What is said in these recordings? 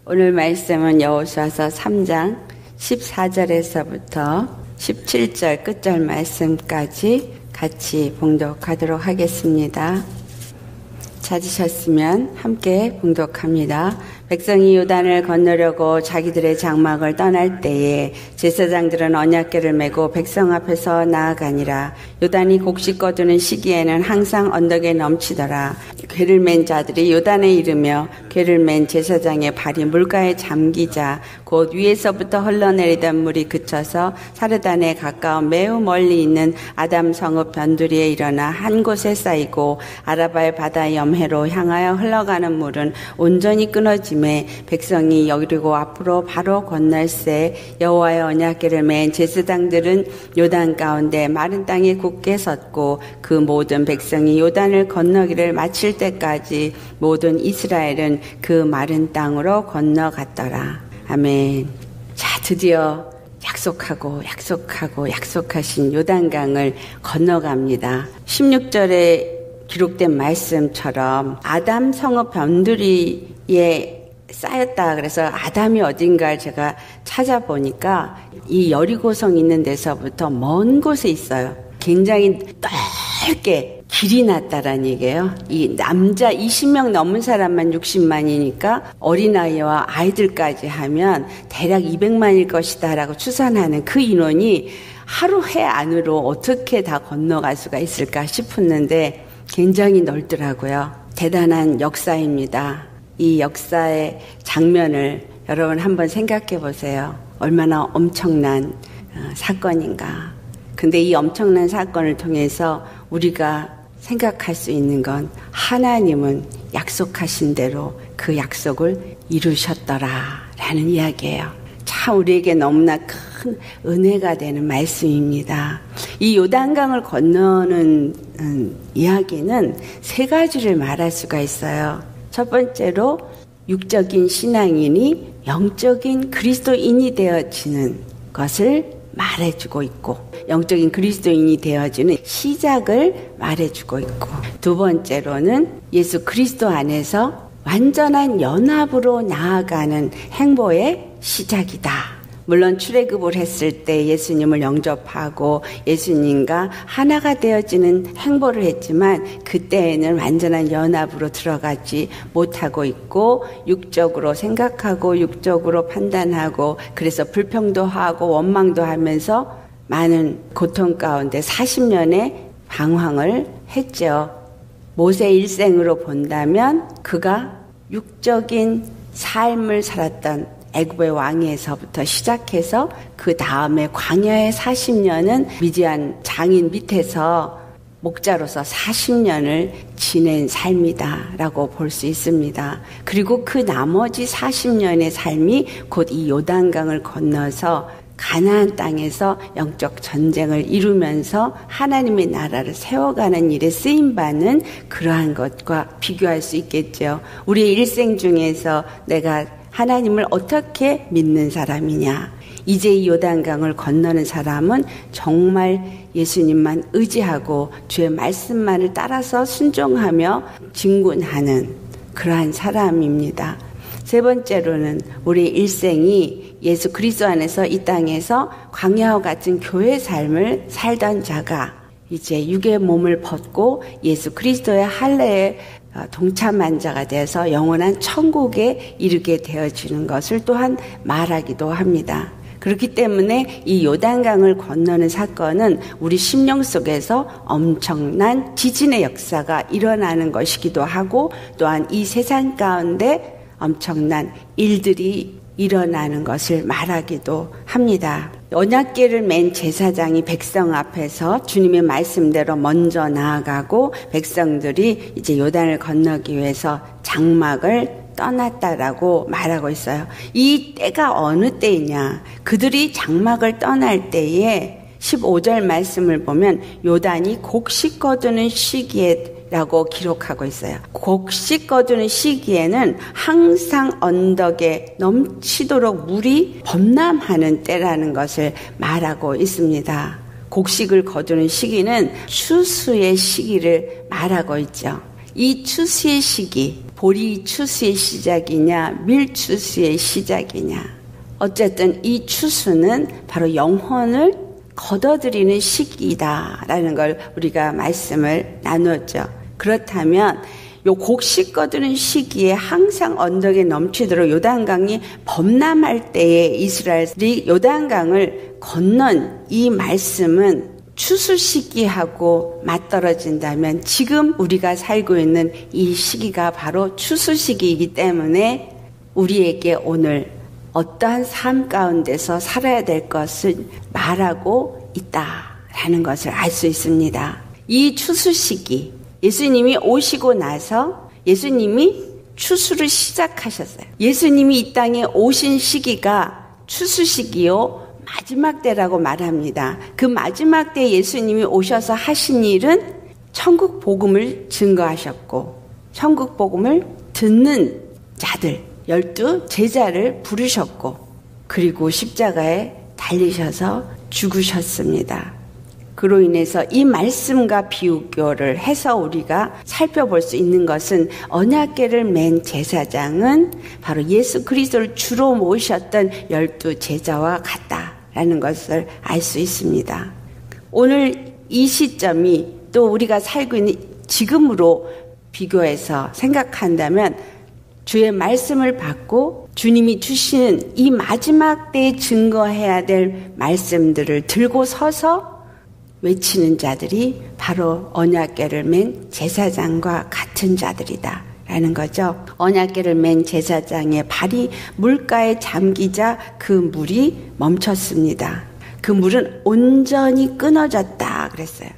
오늘 말씀은 여호수아서 3장 14절에서부터 17절 끝절 말씀까지 같이 봉독하도록 하겠습니다. 찾으셨으면 함께 봉독합니다. 백성이 요단을 건너려고 자기들의 장막을 떠날 때에 제사장들은 언약궤를 메고 백성 앞에서 나아가니라. 요단이 곡식 거두는 시기에는 항상 언덕에 넘치더라. 궤를 맨 자들이 요단에 이르며 궤를 맨 제사장의 발이 물가에 잠기자 곧 위에서부터 흘러내리던 물이 그쳐서 사르단에 가까운 매우 멀리 있는 아담 성읍 변두리에 일어나 한 곳에 쌓이고 아라바의 바다 염해로 향하여 흘러가는 물은 온전히 끊어지매 백성이 여리고 앞으로 바로 건널새 여호와의 언약궤를 맨 제사장들은 요단 가운데 마른 땅에 굳게 섰고 그 모든 백성이 요단을 건너기를 마칠 때까지 모든 이스라엘은 그 마른 땅으로 건너갔더라. 아멘. 자, 드디어 약속하신 요단강을 건너갑니다. 16절에 기록된 말씀처럼 아담 성읍 변두리에 쌓였다. 그래서 아담이 어딘가를 제가 찾아보니까 이 여리고성 있는 데서부터 먼 곳에 있어요. 굉장히 넓게 길이 났다라는 얘기예요. 이 남자 20명 넘은 사람만 60만이니까 어린아이와 아이들까지 하면 대략 200만일 것이다 라고 추산하는 그 인원이 하루 해 안으로 어떻게 다 건너갈 수가 있을까 싶었는데 굉장히 넓더라고요. 대단한 역사입니다. 이 역사의 장면을 여러분 한번 생각해 보세요. 얼마나 엄청난 사건인가. 근데 이 엄청난 사건을 통해서 우리가 생각할 수 있는 건 하나님은 약속하신 대로 그 약속을 이루셨더라라는 이야기예요. 참 우리에게 너무나 큰 은혜가 되는 말씀입니다. 이 요단강을 건너는 이야기는 세 가지를 말할 수가 있어요. 첫 번째로 육적인 신앙인이 영적인 그리스도인이 되어지는 것을 말해주고 있고 영적인 그리스도인이 되어지는 시작을 말해주고 있고 두 번째로는 예수 그리스도 안에서 완전한 연합으로 나아가는 행보의 시작이다. 물론 출애굽을 했을 때 예수님을 영접하고 예수님과 하나가 되어지는 행보를 했지만 그때에는 완전한 연합으로 들어가지 못하고 있고 육적으로 생각하고 육적으로 판단하고 그래서 불평도 하고 원망도 하면서 많은 고통 가운데 40년의 방황을 했죠. 모세 일생으로 본다면 그가 육적인 삶을 살았던 애굽의 왕위에서부터 시작해서 그 다음에 광야의 40년은 미디안 장인 밑에서 목자로서 40년을 지낸 삶이다라고 볼 수 있습니다. 그리고 그 나머지 40년의 삶이 곧 이 요단강을 건너서 가나안 땅에서 영적 전쟁을 이루면서 하나님의 나라를 세워가는 일에 쓰임받는 그러한 것과 비교할 수 있겠죠. 우리의 일생 중에서 내가 하나님을 어떻게 믿는 사람이냐. 이제 이 요단강을 건너는 사람은 정말 예수님만 의지하고 주의 말씀만을 따라서 순종하며 진군하는 그러한 사람입니다. 세 번째로는 우리 일생이 예수 그리스도 안에서 이 땅에서 광야와 같은 교회 삶을 살던 자가 이제 육의 몸을 벗고 예수 그리스도의 할례에 동참한 자가 돼서 영원한 천국에 이르게 되어지는 것을 또한 말하기도 합니다. 그렇기 때문에 이 요단강을 건너는 사건은 우리 심령 속에서 엄청난 지진의 역사가 일어나는 것이기도 하고 또한 이 세상 가운데 엄청난 일들이 일어나는 것을 말하기도 합니다. 언약궤를 맨 제사장이 백성 앞에서 주님의 말씀대로 먼저 나아가고 백성들이 이제 요단을 건너기 위해서 장막을 떠났다라고 말하고 있어요. 이 때가 어느 때이냐? 그들이 장막을 떠날 때에 15절 말씀을 보면 요단이 곡식 거두는 시기에 라고 기록하고 있어요. 곡식 거두는 시기에는 항상 언덕에 넘치도록 물이 범람하는 때라는 것을 말하고 있습니다. 곡식을 거두는 시기는 추수의 시기를 말하고 있죠. 이 추수의 시기, 보리 추수의 시작이냐 밀 추수의 시작이냐. 어쨌든 이 추수는 바로 영혼을 거둬들이는 시기다라는 걸 우리가 말씀을 나누었죠. 그렇다면 요 곡식 거두는 시기에 항상 언덕에 넘치도록 요단강이 범람할 때에 이스라엘이 요단강을 건넌 이 말씀은 추수 시기하고 맞떨어진다면 지금 우리가 살고 있는 이 시기가 바로 추수 시기이기 때문에 우리에게 오늘 어떠한 삶 가운데서 살아야 될 것을 말하고 있다라는 것을 알 수 있습니다. 이 추수 시기, 예수님이 오시고 나서 예수님이 추수를 시작하셨어요. 예수님이 이 땅에 오신 시기가 추수 시기요 마지막 때라고 말합니다. 그 마지막 때 예수님이 오셔서 하신 일은 천국 복음을 증거하셨고 천국 복음을 듣는 자들 12 제자를 부르셨고 그리고 십자가에 달리셔서 죽으셨습니다. 그로 인해서 이 말씀과 비교를 해서 우리가 살펴볼 수 있는 것은 언약궤를 맨 제사장은 바로 예수 그리스도를 주로 모셨던 12 제자와 같다라는 것을 알 수 있습니다. 오늘 이 시점이 또 우리가 살고 있는 지금으로 비교해서 생각한다면 주의 말씀을 받고 주님이 주시는 이 마지막 때에 증거해야 될 말씀들을 들고 서서 외치는 자들이 바로 언약궤를 맨 제사장과 같은 자들이다 라는 거죠. 언약궤를 맨 제사장의 발이 물가에 잠기자 그 물이 멈췄습니다. 그 물은 온전히 끊어졌다 그랬어요.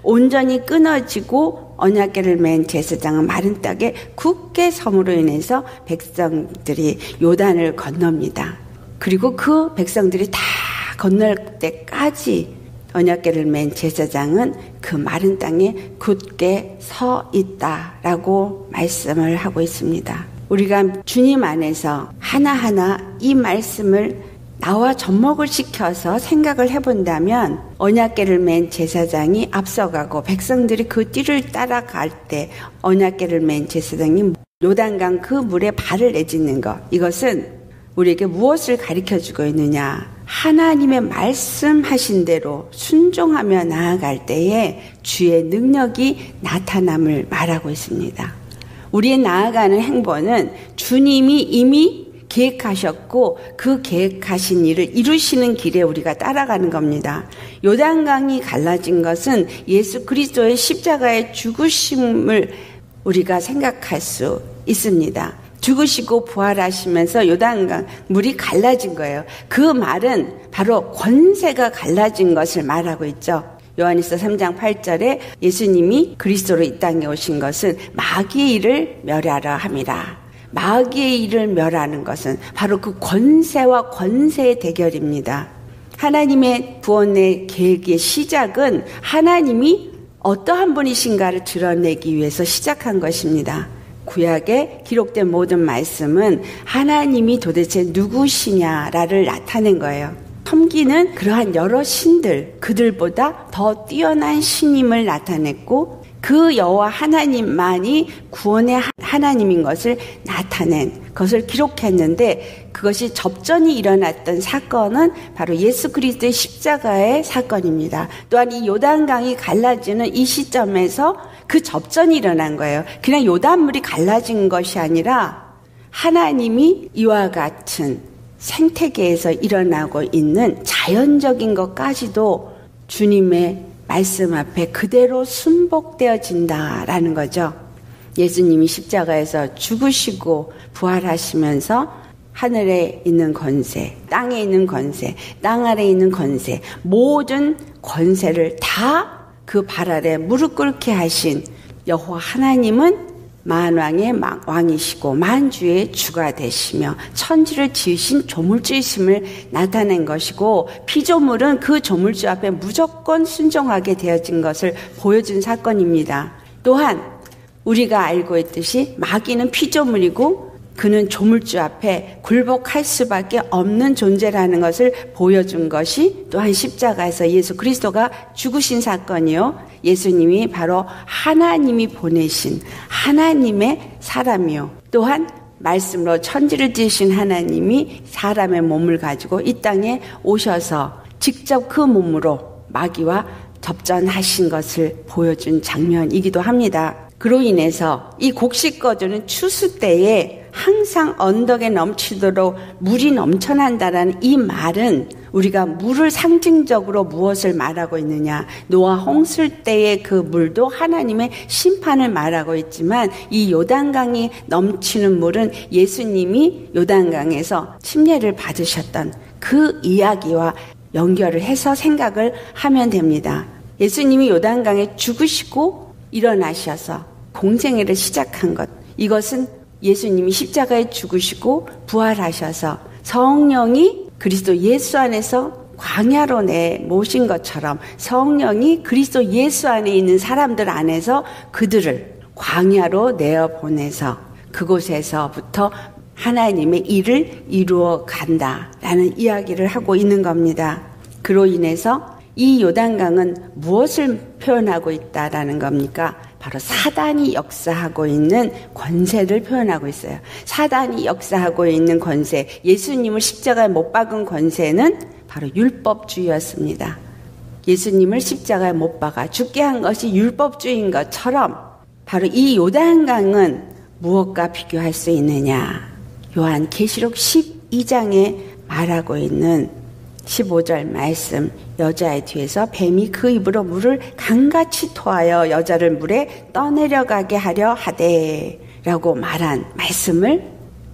온전히 끊어지고 언약궤를 맨 제사장은 마른 땅에 굳게 섬으로 인해서 백성들이 요단을 건넙니다. 그리고 그 백성들이 다 건널 때까지 언약궤를 맨 제사장은 그 마른 땅에 굳게 서 있다라고 말씀을 하고 있습니다. 우리가 주님 안에서 하나하나 이 말씀을 나와 접목을 시켜서 생각을 해본다면 언약궤를 맨 제사장이 앞서가고 백성들이 그 뒤를 따라갈 때 언약궤를 맨 제사장이 요단강 그 물에 발을 내딛는 것, 이것은 우리에게 무엇을 가르쳐주고 있느냐? 하나님의 말씀하신 대로 순종하며 나아갈 때에 주의 능력이 나타남을 말하고 있습니다. 우리의 나아가는 행보는 주님이 이미 계획하셨고 그 계획하신 일을 이루시는 길에 우리가 따라가는 겁니다. 요단강이 갈라진 것은 예수 그리스도의 십자가의 죽으심을 우리가 생각할 수 있습니다. 죽으시고 부활하시면서 요단강 물이 갈라진 거예요. 그 말은 바로 권세가 갈라진 것을 말하고 있죠. 요한일서 3장 8절에 예수님이 그리스도로 이 땅에 오신 것은 마귀의 일을 멸하려 함이라. 마귀의 일을 멸하는 것은 바로 그 권세와 권세의 대결입니다. 하나님의 구원의 계획의 시작은 하나님이 어떠한 분이신가를 드러내기 위해서 시작한 것입니다. 구약에 기록된 모든 말씀은 하나님이 도대체 누구시냐를 나타낸 거예요. 섬기는 그러한 여러 신들, 그들보다 더 뛰어난 신임을 나타냈고 그 여호와 하나님만이 구원의 하나님인 것을 나타낸 것을 기록했는데 그것이 접전이 일어났던 사건은 바로 예수 그리스도의 십자가의 사건입니다. 또한 이 요단강이 갈라지는 이 시점에서 그 접전이 일어난 거예요. 그냥 요단물이 갈라진 것이 아니라 하나님이 이와 같은 생태계에서 일어나고 있는 자연적인 것까지도 주님의 말씀 앞에 그대로 순복되어진다라는 거죠. 예수님이 십자가에서 죽으시고 부활하시면서 하늘에 있는 권세, 땅에 있는 권세, 땅 아래에 있는 권세, 모든 권세를 다 그 발 아래 무릎 꿇게 하신 여호와 하나님은 만왕의 왕이시고 만주의 주가 되시며 천지를 지으신 조물주이심을 나타낸 것이고 피조물은 그 조물주 앞에 무조건 순종하게 되어진 것을 보여준 사건입니다. 또한 우리가 알고 있듯이 마귀는 피조물이고 그는 조물주 앞에 굴복할 수밖에 없는 존재라는 것을 보여준 것이 또한 십자가에서 예수 그리스도가 죽으신 사건이요. 예수님이 바로 하나님이 보내신 하나님의 사람이요. 또한 말씀으로 천지를 지으신 하나님이 사람의 몸을 가지고 이 땅에 오셔서 직접 그 몸으로 마귀와 접전하신 것을 보여준 장면이기도 합니다. 그로 인해서 이 곡식거두는 추수 때에 항상 언덕에 넘치도록 물이 넘쳐난다라는 이 말은 우리가 물을 상징적으로 무엇을 말하고 있느냐? 노아 홍수 때의 그 물도 하나님의 심판을 말하고 있지만 이 요단강이 넘치는 물은 예수님이 요단강에서 침례를 받으셨던 그 이야기와 연결을 해서 생각을 하면 됩니다. 예수님이 요단강에 죽으시고 일어나셔서 공생애를 시작한 것, 이것은 예수님이 십자가에 죽으시고 부활하셔서 성령이 그리스도 예수 안에서 광야로 모신 것처럼 성령이 그리스도 예수 안에 있는 사람들 안에서 그들을 광야로 내어보내서 그곳에서부터 하나님의 일을 이루어 간다라는 이야기를 하고 있는 겁니다. 그로 인해서 이 요단강은 무엇을 표현하고 있다라는 겁니까? 바로 사단이 역사하고 있는 권세를 표현하고 있어요. 사단이 역사하고 있는 권세, 예수님을 십자가에 못 박은 권세는 바로 율법주의였습니다. 예수님을 십자가에 못 박아 죽게 한 것이 율법주의인 것처럼 바로 이 요단강은 무엇과 비교할 수 있느냐? 요한계시록 12장에 말하고 있는 15절 말씀, 여자의 뒤에서 뱀이 그 입으로 물을 강같이 토하여 여자를 물에 떠내려가게 하려 하되 라고 말한 말씀을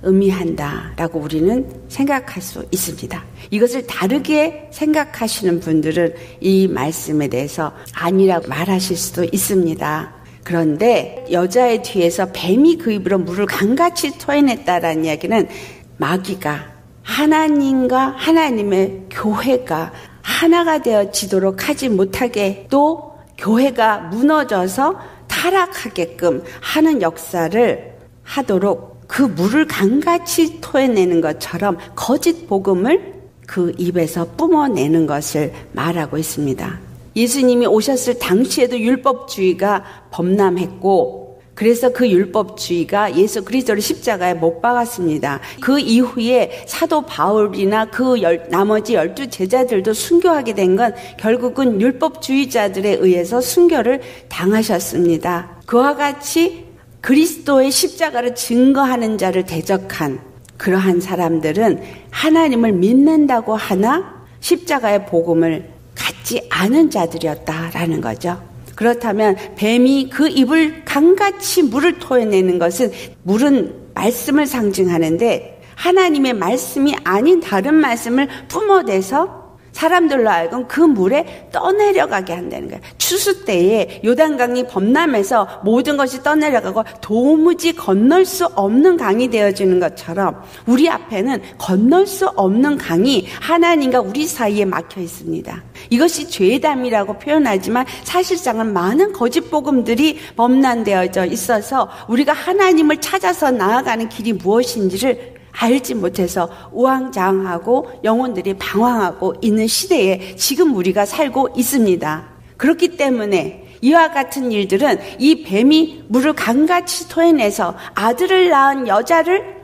의미한다 라고 우리는 생각할 수 있습니다. 이것을 다르게 생각하시는 분들은 이 말씀에 대해서 아니라고 말하실 수도 있습니다. 그런데 여자의 뒤에서 뱀이 그 입으로 물을 강같이 토해냈다라는 이야기는 마귀가 하나님과 하나님의 교회가 하나가 되어지도록 하지 못하게 또 교회가 무너져서 타락하게끔 하는 역사를 하도록 그 물을 강같이 토해내는 것처럼 거짓 복음을 그 입에서 뿜어내는 것을 말하고 있습니다. 예수님이 오셨을 당시에도 율법주의가 범람했고 그래서 그 율법주의가 예수 그리스도를 십자가에 못 박았습니다. 그 이후에 사도 바울이나 그 나머지 12 제자들도 순교하게 된 건 결국은 율법주의자들에 의해서 순교를 당하셨습니다. 그와 같이 그리스도의 십자가를 증거하는 자를 대적한 그러한 사람들은 하나님을 믿는다고 하나 십자가의 복음을 갖지 않은 자들이었다라는 거죠. 그렇다면 뱀이 그 입을 강같이 물을 토해내는 것은 물은 말씀을 상징하는데 하나님의 말씀이 아닌 다른 말씀을 뿜어내서 사람들로 하여금 그 물에 떠내려가게 한다는 거예요. 추수 때에 요단강이 범람해서 모든 것이 떠내려가고 도무지 건널 수 없는 강이 되어지는 것처럼 우리 앞에는 건널 수 없는 강이 하나님과 우리 사이에 막혀 있습니다. 이것이 죄담이라고 표현하지만 사실상은 많은 거짓 복음들이 범람되어져 있어서 우리가 하나님을 찾아서 나아가는 길이 무엇인지를 알지 못해서 우왕좌왕하고 영혼들이 방황하고 있는 시대에 지금 우리가 살고 있습니다. 그렇기 때문에 이와 같은 일들은 이 뱀이 물을 강같이 토해내서 아들을 낳은 여자를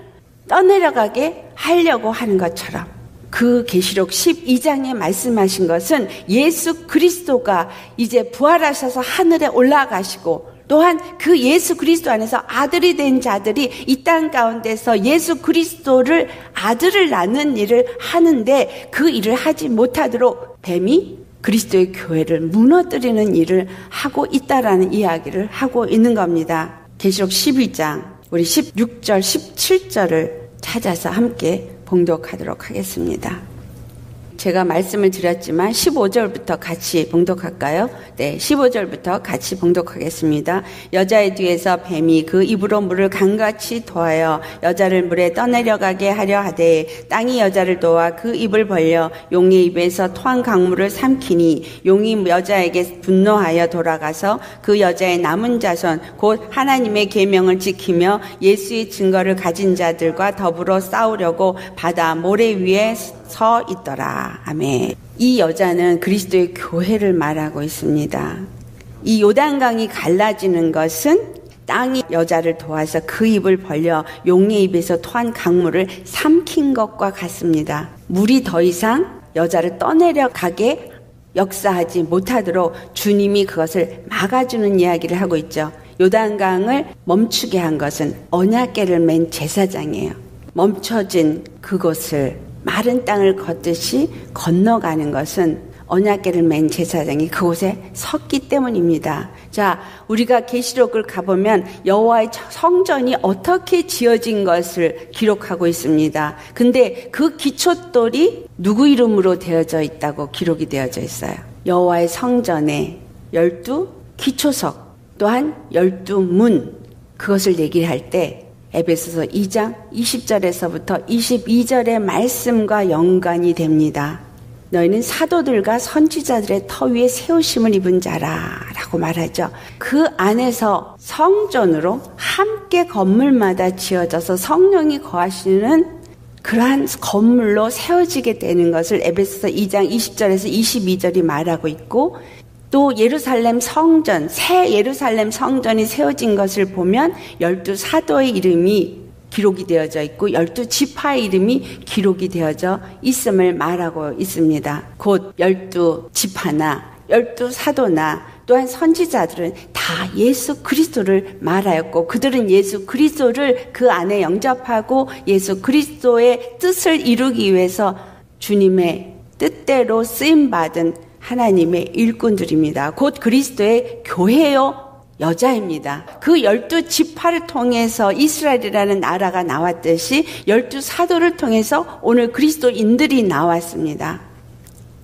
떠내려가게 하려고 하는 것처럼 그 계시록 12장에 말씀하신 것은 예수 그리스도가 이제 부활하셔서 하늘에 올라가시고 또한 그 예수 그리스도 안에서 아들이 된 자들이 이 땅 가운데서 예수 그리스도를 아들을 낳는 일을 하는데 그 일을 하지 못하도록 뱀이 그리스도의 교회를 무너뜨리는 일을 하고 있다라는 이야기를 하고 있는 겁니다. 계시록 12장 우리 16절 17절을 찾아서 함께 봉독하도록 하겠습니다. 제가 말씀을 드렸지만 15절부터 같이 봉독할까요? 네, 15절부터 같이 봉독하겠습니다. 여자의 뒤에서 뱀이 그 입으로 물을 강같이 토하여 여자를 물에 떠내려가게 하려 하되 땅이 여자를 도와 그 입을 벌려 용의 입에서 토한 강물을 삼키니 용이 여자에게 분노하여 돌아가서 그 여자의 남은 자손 곧 하나님의 계명을 지키며 예수의 증거를 가진 자들과 더불어 싸우려고 바다 모래 위에 서 있더라. 아멘. 이 여자는 그리스도의 교회를 말하고 있습니다. 이 요단강이 갈라지는 것은 땅이 여자를 도와서 그 입을 벌려 용의 입에서 토한 강물을 삼킨 것과 같습니다. 물이 더 이상 여자를 떠내려가게 역사하지 못하도록 주님이 그것을 막아주는 이야기를 하고 있죠. 요단강을 멈추게 한 것은 언약궤를 맨 제사장이에요. 멈춰진 그곳을 마른 땅을 걷듯이 건너가는 것은 언약궤를 맨 제사장이 그곳에 섰기 때문입니다. 자, 우리가 계시록을 가보면 여호와의 성전이 어떻게 지어진 것을 기록하고 있습니다. 근데 그 기초돌이 누구 이름으로 되어져 있다고 기록이 되어져 있어요. 여호와의 성전에 12 기초석 또한 12문, 그것을 얘기할 때 에베소서 2장 20절에서부터 22절의 말씀과 연관이 됩니다. 너희는 사도들과 선지자들의 터 위에 세우심을 입은 자라 라고 말하죠. 그 안에서 성전으로 함께 건물마다 지어져서 성령이 거하시는 그러한 건물로 세워지게 되는 것을 에베소서 2장 20절에서 22절이 말하고 있고, 또 예루살렘 성전, 새 예루살렘 성전이 세워진 것을 보면 12사도의 이름이 기록이 되어져 있고 12지파의 이름이 기록이 되어져 있음을 말하고 있습니다. 곧 12지파나 12사도나 또한 선지자들은 다 예수 그리스도를 말하였고, 그들은 예수 그리스도를 그 안에 영접하고 예수 그리스도의 뜻을 이루기 위해서 주님의 뜻대로 쓰임받은 하나님의 일꾼들입니다. 곧 그리스도의 교회요 여자입니다. 그 12지파를 통해서 이스라엘이라는 나라가 나왔듯이 12사도를 통해서 오늘 그리스도인들이 나왔습니다.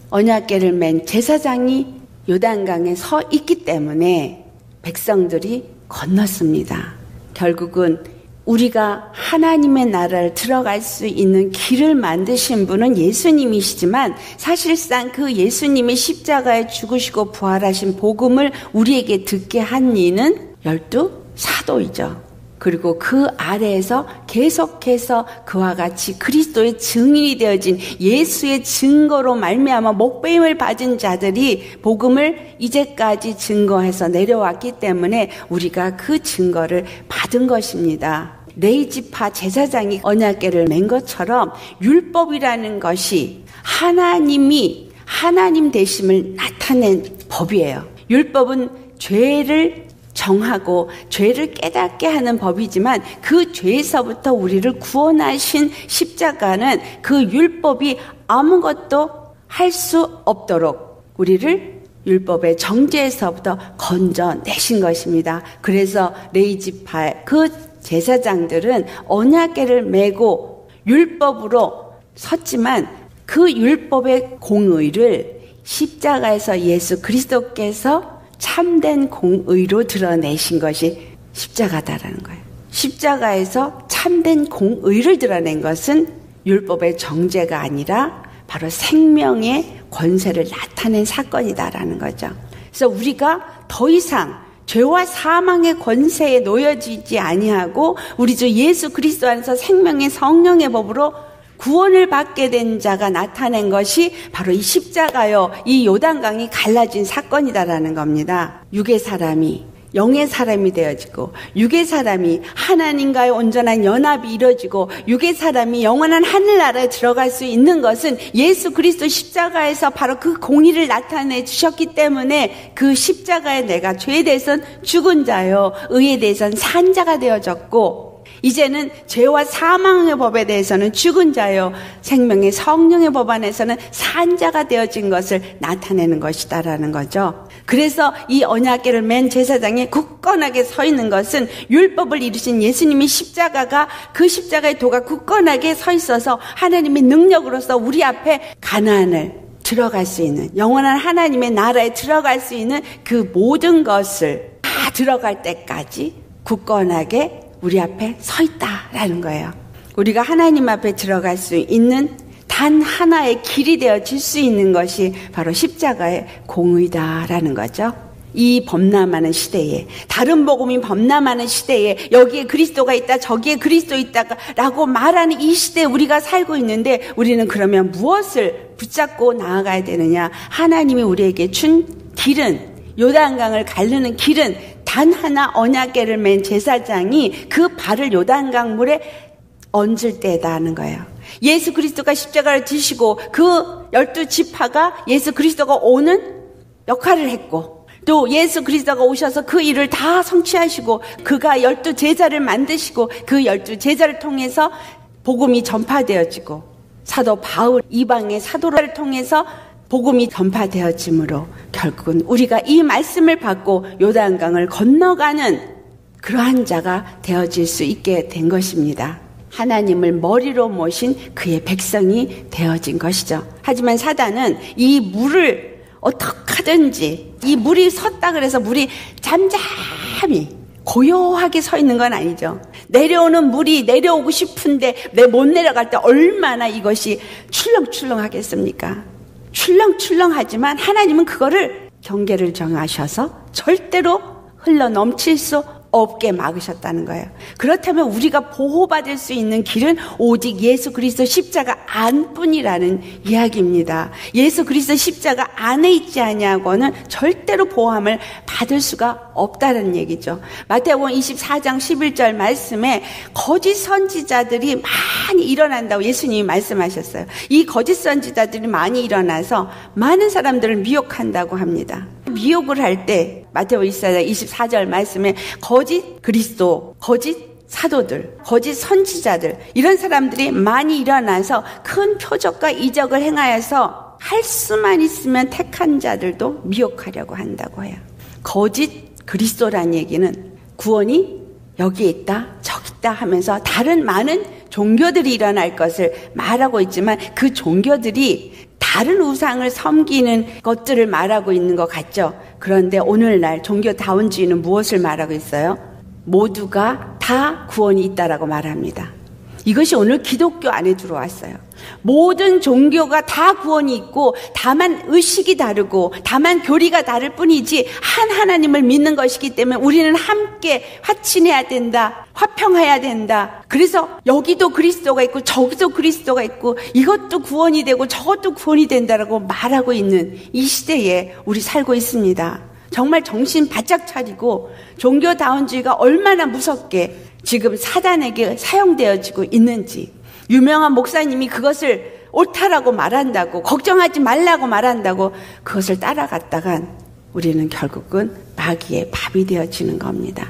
언약궤를 맨 제사장이 요단강에 서 있기 때문에 백성들이 건넜습니다. 결국은 우리가 하나님의 나라를 들어갈 수 있는 길을 만드신 분은 예수님이시지만, 사실상 그 예수님의 십자가에 죽으시고 부활하신 복음을 우리에게 듣게 한 이는 12사도이죠. 그리고 그 아래에서 계속해서 그와 같이 그리스도의 증인이 되어진 예수의 증거로 말미암아 목배임을 받은 자들이 복음을 이제까지 증거해서 내려왔기 때문에 우리가 그 증거를 받은 것입니다. 레위지파 제사장이 언약궤를 맨 것처럼 율법이라는 것이 하나님이 하나님 되심을 나타낸 법이에요. 율법은 죄를 정하고 죄를 깨닫게 하는 법이지만, 그 죄에서부터 우리를 구원하신 십자가는 그 율법이 아무것도 할 수 없도록 우리를 율법의 정죄에서부터 건져내신 것입니다. 그래서 레위지파 그 제사장들은 언약궤를 메고 율법으로 섰지만, 그 율법의 공의를 십자가에서 예수 그리스도께서 참된 공의로 드러내신 것이 십자가다라는 거예요. 십자가에서 참된 공의를 드러낸 것은 율법의 정죄가 아니라 바로 생명의 권세를 나타낸 사건이다라는 거죠. 그래서 우리가 더 이상 죄와 사망의 권세에 놓여지지 아니하고 우리 주 예수 그리스도 안에서 생명의 성령의 법으로 구원을 받게 된 자가 나타낸 것이 바로 이 십자가요, 이 요단강이 갈라진 사건이다라는 겁니다. 육의 사람이 영의 사람이 되어지고, 육의 사람이 하나님과의 온전한 연합이 이루어지고, 육의 사람이 영원한 하늘나라에 들어갈 수 있는 것은 예수 그리스도 십자가에서 바로 그 공의를 나타내 주셨기 때문에, 그 십자가에 내가 죄에 대해서는 죽은 자요, 의에 대해서는 산 자가 되어졌고, 이제는 죄와 사망의 법에 대해서는 죽은 자요, 생명의 성령의 법 안에서는 산 자가 되어진 것을 나타내는 것이다라는 거죠. 그래서 이 언약궤를 맨 제사장이 굳건하게 서 있는 것은 율법을 이루신 예수님의 십자가가, 그 십자가의 도가 굳건하게 서 있어서 하나님의 능력으로서 우리 앞에 가나안을 들어갈 수 있는, 영원한 하나님의 나라에 들어갈 수 있는 그 모든 것을 다 들어갈 때까지 굳건하게 우리 앞에 서 있다라는 거예요. 우리가 하나님 앞에 들어갈 수 있는 단 하나의 길이 되어질 수 있는 것이 바로 십자가의 공의다라는 거죠. 이 범람하는 시대에, 다른 복음이 범람하는 시대에 여기에 그리스도가 있다, 저기에 그리스도 있다라고 말하는 이 시대에 우리가 살고 있는데, 우리는 그러면 무엇을 붙잡고 나아가야 되느냐? 하나님이 우리에게 준 길은 요단강을 가르는 길은 단 하나 언약궤를 맨 제사장이 그 발을 요단강 물에 얹을 때다는 거예요. 예수 그리스도가 십자가를 지시고 그 12지파가 예수 그리스도가 오는 역할을 했고, 또 예수 그리스도가 오셔서 그 일을 다 성취하시고 그가 12제자를 만드시고 그 12제자를 통해서 복음이 전파되어지고, 사도 바울 이방의 사도를 통해서 복음이 전파되어지므로 결국은 우리가 이 말씀을 받고 요단강을 건너가는 그러한 자가 되어질 수 있게 된 것입니다. 하나님을 머리로 모신 그의 백성이 되어진 것이죠. 하지만 사단은 이 물을 어떻게든지, 이 물이 섰다 그래서 물이 잠잠히 고요하게 서 있는 건 아니죠. 내려오는 물이 내려오고 싶은데 못 내려갈 때 얼마나 이것이 출렁출렁하겠습니까? 출렁출렁하지만 하나님은 그거를 경계를 정하셔서 절대로 흘러 넘칠 수 없게 막으셨다는 거예요. 그렇다면 우리가 보호받을 수 있는 길은 오직 예수 그리스도 십자가 안뿐이라는 이야기입니다. 예수 그리스도 십자가 안에 있지 아니하고는 절대로 보호함을 받을 수가 없다는 얘기죠. 마태복음 24장 11절 말씀에 거짓 선지자들이 많이 일어난다고 예수님이 말씀하셨어요. 이 거짓 선지자들이 많이 일어나서 많은 사람들을 미혹한다고 합니다. 미혹을 할 때 마태복음 24절 말씀에 거짓 그리스도, 거짓 사도들, 거짓 선지자들, 이런 사람들이 많이 일어나서 큰 표적과 이적을 행하여서 할 수만 있으면 택한 자들도 미혹하려고 한다고 해요. 거짓 그리스도란 얘기는 구원이 여기에 있다 저기 있다 하면서 다른 많은 종교들이 일어날 것을 말하고 있지만, 그 종교들이 다른 우상을 섬기는 것들을 말하고 있는 것 같죠. 그런데 오늘날 종교다원주의는 무엇을 말하고 있어요? 모두가 다 구원이 있다라고 말합니다. 이것이 오늘 기독교 안에 들어왔어요. 모든 종교가 다 구원이 있고 다만 의식이 다르고 다만 교리가 다를 뿐이지 한 하나님을 믿는 것이기 때문에 우리는 함께 화친해야 된다, 화평해야 된다. 그래서 여기도 그리스도가 있고 저기도 그리스도가 있고 이것도 구원이 되고 저것도 구원이 된다라고 말하고 있는 이 시대에 우리 살고 있습니다. 정말 정신 바짝 차리고 종교다원주의가 얼마나 무섭게 지금 사단에게 사용되어지고 있는지, 유명한 목사님이 그것을 옳다라고 말한다고, 걱정하지 말라고 말한다고 그것을 따라갔다간 우리는 결국은 마귀의 밥이 되어지는 겁니다.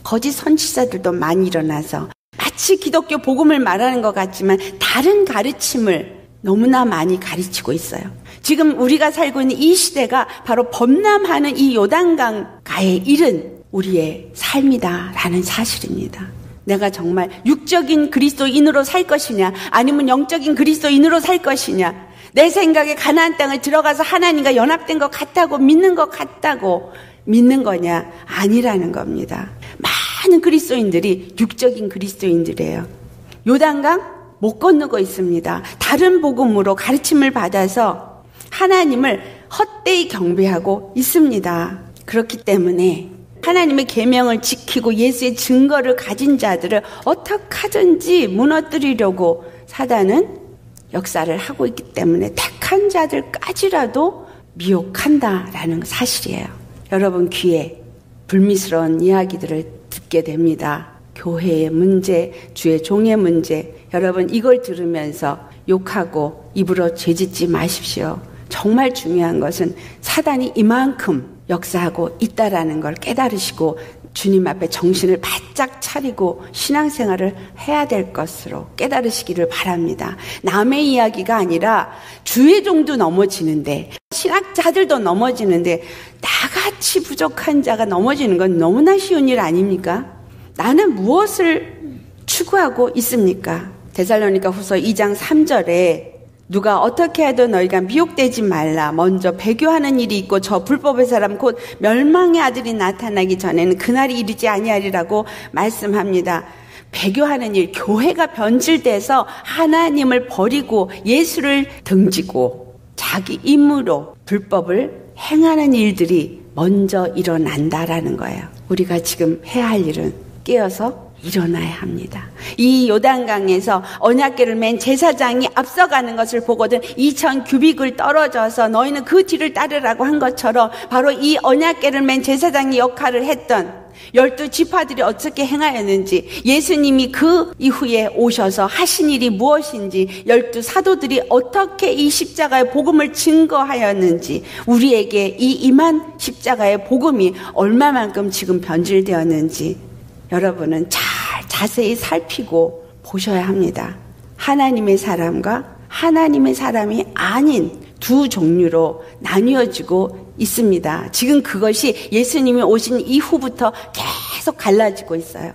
거짓 선지자들도 많이 일어나서 마치 기독교 복음을 말하는 것 같지만 다른 가르침을 너무나 많이 가르치고 있어요. 지금 우리가 살고 있는 이 시대가 바로 범람하는 이 요단강가에 이른 우리의 삶이다라는 사실입니다. 내가 정말 육적인 그리스도인으로 살 것이냐, 아니면 영적인 그리스도인으로 살 것이냐, 내 생각에 가나안 땅을 들어가서 하나님과 연합된 것 같다고 믿는 것 같다고 믿는 거냐, 아니라는 겁니다. 많은 그리스도인들이 육적인 그리스도인들이에요. 요단강 못 건너고 있습니다. 다른 복음으로 가르침을 받아서 하나님을 헛되이 경배하고 있습니다. 그렇기 때문에 하나님의 계명을 지키고 예수의 증거를 가진 자들을 어떻게 하든지 무너뜨리려고 사단은 역사를 하고 있기 때문에 택한 자들까지라도 미혹한다라는 사실이에요. 여러분 귀에 불미스러운 이야기들을 듣게 됩니다. 교회의 문제, 주의 종의 문제. 여러분 이걸 들으면서 욕하고 입으로 죄짓지 마십시오. 정말 중요한 것은 사단이 이만큼 역사하고 있다라는 걸 깨달으시고 주님 앞에 정신을 바짝 차리고 신앙생활을 해야 될 것으로 깨달으시기를 바랍니다. 남의 이야기가 아니라 주의 종도 넘어지는데, 신학자들도 넘어지는데 나같이 부족한 자가 넘어지는 건 너무나 쉬운 일 아닙니까? 나는 무엇을 추구하고 있습니까? 데살로니가 후서 2장 3절에 누가 어떻게 해도 너희가 미혹되지 말라. 먼저 배교하는 일이 있고 저 불법의 사람 곧 멸망의 아들이 나타나기 전에는 그날이 이르지 아니하리라고 말씀합니다. 배교하는 일, 교회가 변질돼서 하나님을 버리고 예수를 등지고 자기 임무로 불법을 행하는 일들이 먼저 일어난다라는 거예요. 우리가 지금 해야 할 일은 깨어서 일어나야 합니다. 이 요단강에서 언약궤를 맨 제사장이 앞서가는 것을 보거든 2000 규빅을 떨어져서 너희는 그 뒤를 따르라고 한 것처럼 바로 이 언약궤를 맨 제사장이 역할을 했던 12지파들이 어떻게 행하였는지, 예수님이 그 이후에 오셔서 하신 일이 무엇인지, 12사도들이 어떻게 이 십자가의 복음을 증거하였는지, 우리에게 이 임한 십자가의 복음이 얼마만큼 지금 변질되었는지 여러분은 자세히 살피고 보셔야 합니다. 하나님의 사람과 하나님의 사람이 아닌 두 종류로 나뉘어지고 있습니다. 지금 그것이 예수님이 오신 이후부터 계속 갈라지고 있어요.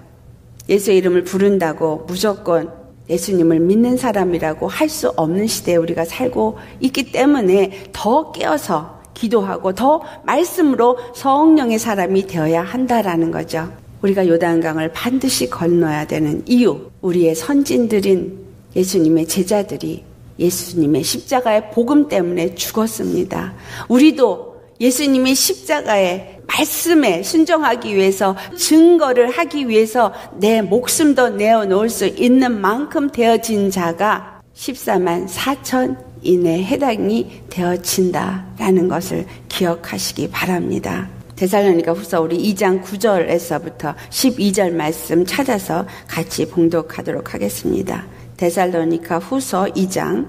예수의 이름을 부른다고 무조건 예수님을 믿는 사람이라고 할 수 없는 시대에 우리가 살고 있기 때문에 더 깨어서 기도하고 더 말씀으로 성령의 사람이 되어야 한다라는 거죠. 우리가 요단강을 반드시 건너야 되는 이유, 우리의 선진들인 예수님의 제자들이 예수님의 십자가의 복음 때문에 죽었습니다. 우리도 예수님의 십자가의 말씀에 순종하기 위해서, 증거를 하기 위해서 내 목숨도 내어놓을 수 있는 만큼 되어진 자가 14만 4천인에 해당이 되어진다라는 것을 기억하시기 바랍니다. 데살로니가 후서 우리 2장 9절에서부터 12절 말씀 찾아서 같이 봉독하도록 하겠습니다. 데살로니가 후서 2장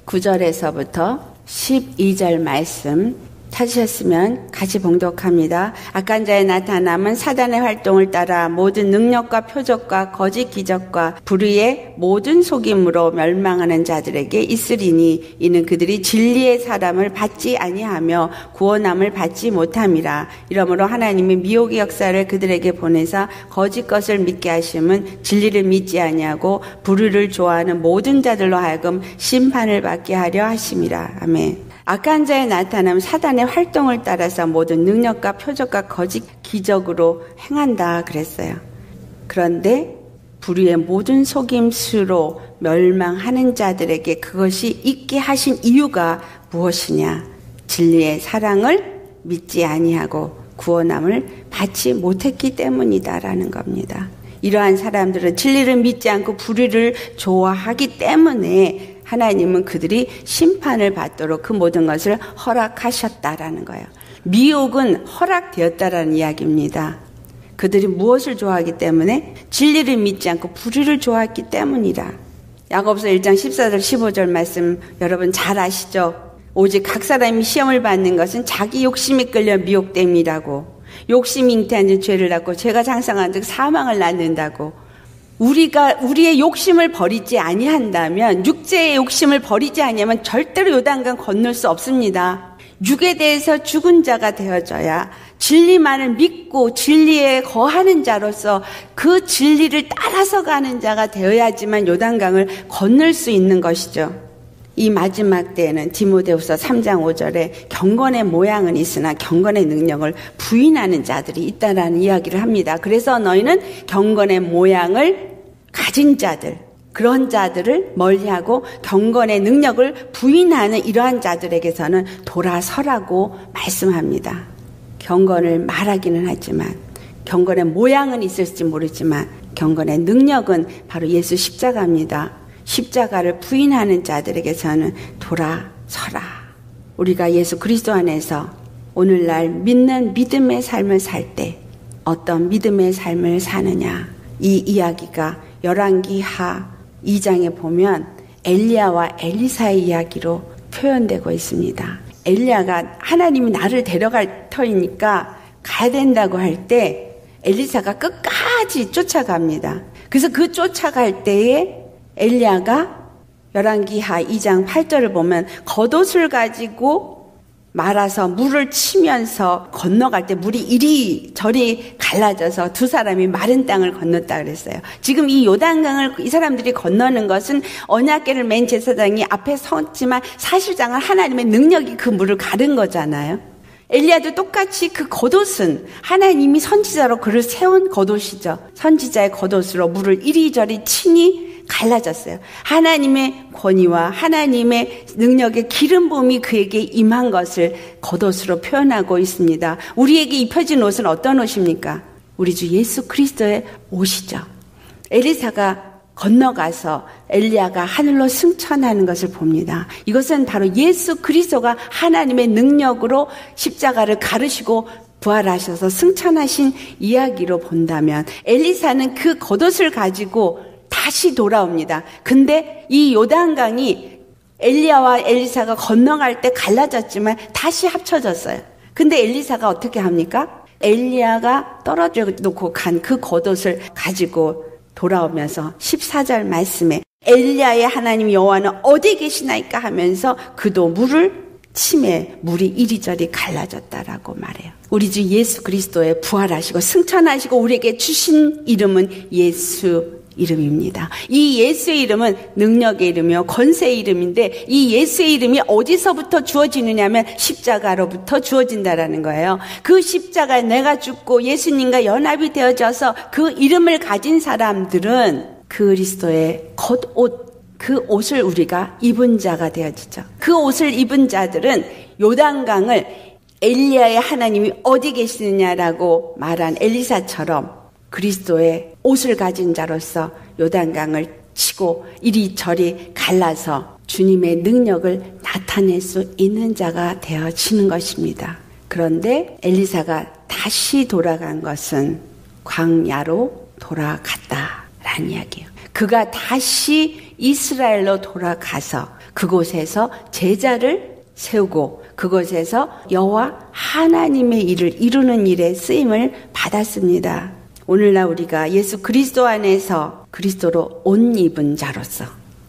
9절에서부터 12절 말씀 찾으셨으면 같이 봉독합니다. 악한 자의 나타남은 사단의 활동을 따라 모든 능력과 표적과 거짓 기적과 불의의 모든 속임으로 멸망하는 자들에게 있으리니 이는 그들이 진리의 사람을 받지 아니하며 구원함을 받지 못함이라. 이러므로 하나님이 미혹의 역사를 그들에게 보내사 거짓 것을 믿게 하심은 진리를 믿지 아니하고 불의를 좋아하는 모든 자들로 하여금 심판을 받게 하려 하심이라. 아멘. 악한 자의 나타남, 사단의 활동을 따라서 모든 능력과 표적과 거짓 기적으로 행한다 그랬어요. 그런데 불의의 모든 속임수로 멸망하는 자들에게 그것이 있게 하신 이유가 무엇이냐? 진리의 사랑을 믿지 아니하고 구원함을 받지 못했기 때문이다라는 겁니다. 이러한 사람들은 진리를 믿지 않고 불의를 좋아하기 때문에 하나님은 그들이 심판을 받도록 그 모든 것을 허락하셨다라는 거예요. 미혹은 허락되었다라는 이야기입니다. 그들이 무엇을 좋아하기 때문에? 진리를 믿지 않고 불의를 좋아했기 때문이라. 야고보서 1장 14절 15절 말씀 여러분 잘 아시죠? 오직 각 사람이 시험을 받는 것은 자기 욕심에 끌려 미혹됨이라고. 욕심이 잉태하는 죄를 낳고 죄가 장성한 즉 사망을 낳는다고. 우리가 우리의 욕심을 버리지 아니한다면, 육체의 욕심을 버리지 아니하면 절대로 요단강 건널 수 없습니다. 육에 대해서 죽은 자가 되어져야 진리만을 믿고 진리에 거하는 자로서 그 진리를 따라서 가는 자가 되어야지만 요단강을 건널 수 있는 것이죠. 이 마지막 때에는 디모데후서 3장 5절에 경건의 모양은 있으나 경건의 능력을 부인하는 자들이 있다라는 이야기를 합니다. 그래서 너희는 경건의 모양을 가진 자들, 그런 자들을 멀리하고 경건의 능력을 부인하는 이러한 자들에게서는 돌아서라고 말씀합니다. 경건을 말하기는 하지만, 경건의 모양은 있을지 모르지만 경건의 능력은 바로 예수 십자가입니다. 십자가를 부인하는 자들에게서는 돌아서라. 우리가 예수 그리스도 안에서 오늘날 믿는 믿음의 삶을 살 때 어떤 믿음의 삶을 사느냐, 이 이야기가 열왕기하 2장에 보면 엘리야와 엘리사의 이야기로 표현되고 있습니다. 엘리야가 하나님이 나를 데려갈 터이니까 가야 된다고 할 때 엘리사가 끝까지 쫓아갑니다. 그래서 그 쫓아갈 때에 엘리야가 열왕기하 2장 8절을 보면 겉옷을 가지고 말아서 물을 치면서 건너갈 때 물이 이리저리 갈라져서 두 사람이 마른 땅을 건넜다 그랬어요. 지금 이 요단강을 이 사람들이 건너는 것은 언약궤를 맨 제사장이 앞에 섰지만 사실상은 하나님의 능력이 그 물을 가른 거잖아요. 엘리야도 똑같이 그 겉옷은 하나님이 선지자로 그를 세운 겉옷이죠. 선지자의 겉옷으로 물을 이리저리 치니 갈라졌어요. 하나님의 권위와 하나님의 능력의 기름 부음이 그에게 임한 것을 겉옷으로 표현하고 있습니다. 우리에게 입혀진 옷은 어떤 옷입니까? 우리 주 예수 그리스도의 옷이죠. 엘리사가 건너가서 엘리야가 하늘로 승천하는 것을 봅니다. 이것은 바로 예수 그리스도가 하나님의 능력으로 십자가를 가르시고 부활하셔서 승천하신 이야기로 본다면 엘리사는 그 겉옷을 가지고 다시 돌아옵니다. 근데 이 요단강이 엘리야와 엘리사가 건너갈 때 갈라졌지만 다시 합쳐졌어요. 근데 엘리사가 어떻게 합니까? 엘리야가 떨어져 놓고 간 그 겉옷을 가지고 돌아오면서 14절 말씀에 엘리야의 하나님 여호와는 어디 계시나이까 하면서 그도 물을 치매 물이 이리저리 갈라졌다라고 말해요. 우리 주 예수 그리스도의 부활하시고 승천하시고 우리에게 주신 이름은 예수 이름입니다. 이 예수의 이름은 능력의 이름이요 권세의 이름인데 이 예수의 이름이 어디서부터 주어지느냐면 십자가로부터 주어진다라는 거예요. 그 십자가에 내가 죽고 예수님과 연합이 되어져서 그 이름을 가진 사람들은 그리스도의 겉옷 그 옷을 우리가 입은 자가 되어지죠. 그 옷을 입은 자들은 요단강을 엘리야의 하나님이 어디 계시느냐라고 말한 엘리사처럼 그리스도의 옷을 가진 자로서 요단강을 치고 이리저리 갈라서 주님의 능력을 나타낼 수 있는 자가 되어지는 것입니다. 그런데 엘리사가 다시 돌아간 것은 광야로 돌아갔다라는 이야기예요. 그가 다시 이스라엘로 돌아가서 그곳에서 제자를 세우고 그곳에서 여호와 하나님의 일을 이루는 일에 쓰임을 받았습니다. 오늘날 우리가 예수 그리스도 안에서 그리스도로 옷 입은 자로서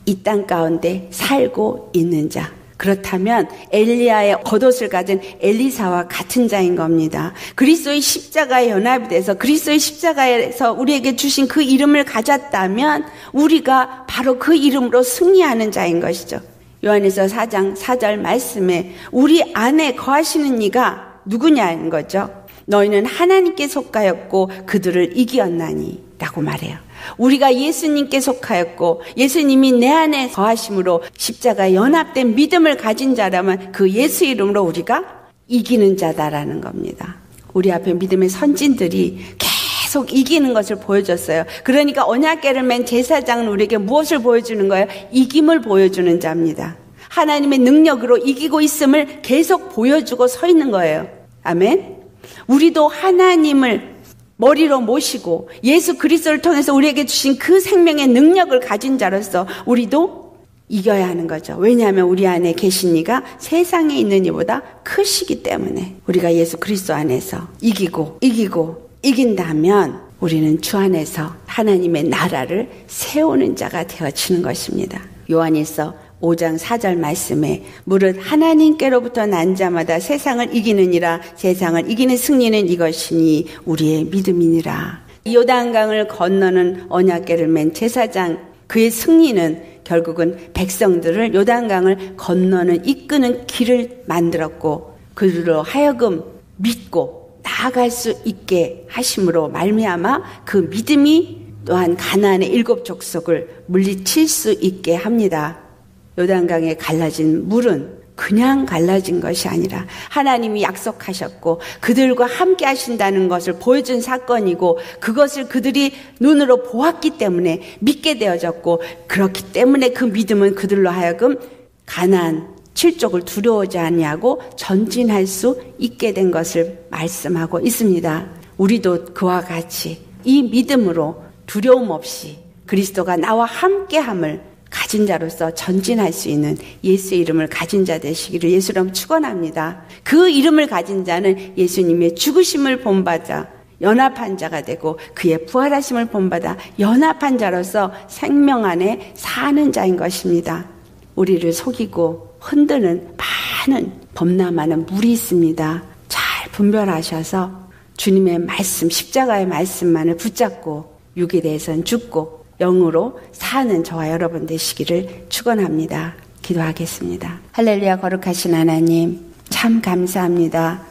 이 땅 가운데 살고 있는 자, 그렇다면 엘리야의 겉옷을 가진 엘리사와 같은 자인 겁니다. 그리스도의 십자가에 연합이 돼서 그리스도의 십자가에서 우리에게 주신 그 이름을 가졌다면 우리가 바로 그 이름으로 승리하는 자인 것이죠. 요한에서 4장 4절 말씀에 우리 안에 거하시는 이가 누구냐는 거죠. 너희는 하나님께 속하였고 그들을 이기었나니 라고 말해요. 우리가 예수님께 속하였고 예수님이 내 안에 거하심으로 십자가에 연합된 믿음을 가진 자라면 그 예수 이름으로 우리가 이기는 자다라는 겁니다. 우리 앞에 믿음의 선진들이 계속 이기는 것을 보여줬어요. 그러니까 언약궤를 맨 제사장은 우리에게 무엇을 보여주는 거예요? 이김을 보여주는 자입니다. 하나님의 능력으로 이기고 있음을 계속 보여주고 서 있는 거예요. 아멘. 우리도 하나님을 머리로 모시고 예수 그리스도를 통해서 우리에게 주신 그 생명의 능력을 가진 자로서 우리도 이겨야 하는 거죠. 왜냐하면 우리 안에 계신 이가 세상에 있는 이보다 크시기 때문에 우리가 예수 그리스도 안에서 이긴다면 우리는 주 안에서 하나님의 나라를 세우는 자가 되어지는 것입니다. 요한일서 5장 4절 말씀에 무릇 하나님께로부터 난 자마다 세상을 이기느니라. 세상을 이기는 승리는 이것이니 우리의 믿음이니라. 요단강을 건너는 언약궤를 맨 제사장 그의 승리는 결국은 백성들을 요단강을 건너는 이끄는 길을 만들었고 그들로 하여금 믿고 나아갈 수 있게 하심으로 말미암아 그 믿음이 또한 가나안의 7 족속을 물리칠 수 있게 합니다. 요단강에 갈라진 물은 그냥 갈라진 것이 아니라 하나님이 약속하셨고 그들과 함께 하신다는 것을 보여준 사건이고 그것을 그들이 눈으로 보았기 때문에 믿게 되어졌고 그렇기 때문에 그 믿음은 그들로 하여금 가나안 7족을 두려워하지 아니하고 전진할 수 있게 된 것을 말씀하고 있습니다. 우리도 그와 같이 이 믿음으로 두려움 없이 그리스도가 나와 함께함을 가진 자로서 전진할 수 있는 예수의 이름을 가진 자 되시기를 예수로 축원합니다. 그 이름을 가진 자는 예수님의 죽으심을 본받아 연합한 자가 되고 그의 부활하심을 본받아 연합한 자로서 생명 안에 사는 자인 것입니다. 우리를 속이고 흔드는 많은 범람하는 물이 있습니다. 잘 분별하셔서 주님의 말씀, 십자가의 말씀만을 붙잡고 육에 대해서는 죽고 영으로 사는 저와 여러분 되시기를 축원합니다. 기도하겠습니다. 할렐루야. 거룩하신 하나님 참 감사합니다.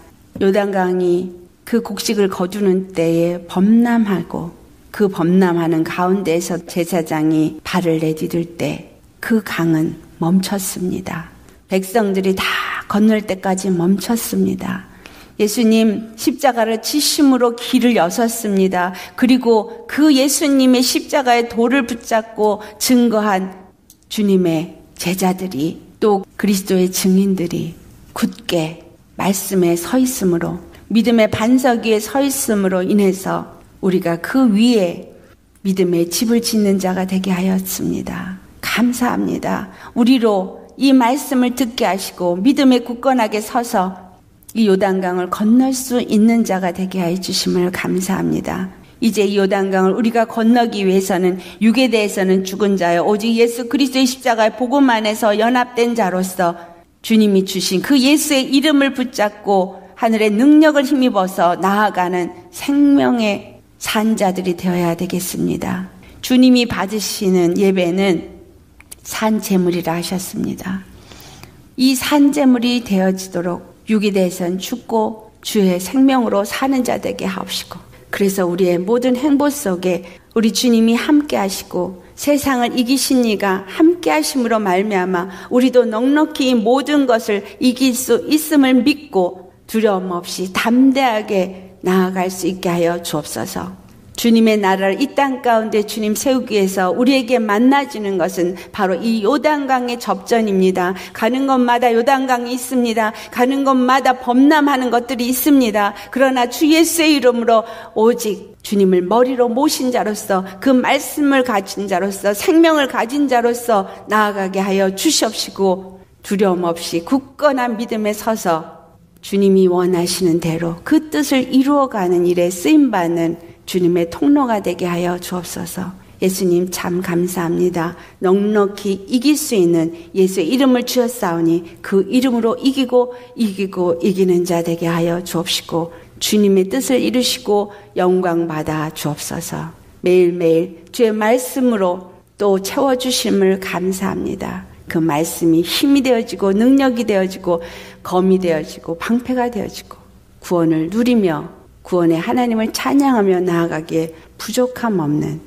요단강이 그 곡식을 거두는 때에 범람하고 그 범람하는 가운데에서 제사장이 발을 내디딜 때 그 강은 멈췄습니다. 백성들이 다 건널 때까지 멈췄습니다. 예수님 십자가를 지심으로 길을 여섰습니다. 그리고 그 예수님의 십자가의 돌을 붙잡고 증거한 주님의 제자들이 또 그리스도의 증인들이 굳게 말씀에 서 있으므로, 믿음의 반석 위에 서 있음으로 인해서 우리가 그 위에 믿음의 집을 짓는 자가 되게 하였습니다. 감사합니다. 우리로 이 말씀을 듣게 하시고 믿음에 굳건하게 서서 이 요단강을 건널 수 있는 자가 되게 해 주심을 감사합니다. 이제 이 요단강을 우리가 건너기 위해서는 육에 대해서는 죽은 자요, 오직 예수 그리스도의 십자가의 복음 안에서 연합된 자로서 주님이 주신 그 예수의 이름을 붙잡고 하늘의 능력을 힘입어서 나아가는 생명의 산자들이 되어야 되겠습니다. 주님이 받으시는 예배는 산제물이라 하셨습니다. 이 산제물이 되어지도록 육에 대해서는 죽고 주의 생명으로 사는 자 되게 하옵시고, 그래서 우리의 모든 행보 속에 우리 주님이 함께 하시고 세상을 이기신 이가 함께 하심으로 말미암아 우리도 넉넉히 이 모든 것을 이길 수 있음을 믿고 두려움 없이 담대하게 나아갈 수 있게 하여 주옵소서. 주님의 나라를 이 땅 가운데 주님 세우기 위해서 우리에게 만나지는 것은 바로 이 요단강의 접전입니다. 가는 곳마다 요단강이 있습니다. 가는 곳마다 범람하는 것들이 있습니다. 그러나 주 예수의 이름으로 오직 주님을 머리로 모신 자로서, 그 말씀을 가진 자로서, 생명을 가진 자로서 나아가게 하여 주시옵시고, 두려움 없이 굳건한 믿음에 서서 주님이 원하시는 대로 그 뜻을 이루어가는 일에 쓰임받는 주님의 통로가 되게 하여 주옵소서. 예수님 참 감사합니다. 넉넉히 이길 수 있는 예수의 이름을 주었사오니 그 이름으로 이기고 이기는 자 되게 하여 주옵시고, 주님의 뜻을 이루시고 영광 받아 주옵소서. 매일매일 주의 말씀으로 또 채워주심을 감사합니다. 그 말씀이 힘이 되어지고 능력이 되어지고 검이 되어지고 방패가 되어지고 구원을 누리며 구원의 하나님을 찬양하며 나아가기에 부족함 없는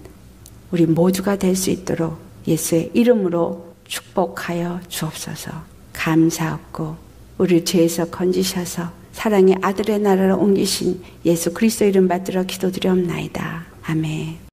우리 모두가 될 수 있도록 예수의 이름으로 축복하여 주옵소서. 감사하고 우리를 죄에서 건지셔서 사랑의 아들의 나라로 옮기신 예수 그리스도 이름 받들어 기도드리옵나이다. 아멘.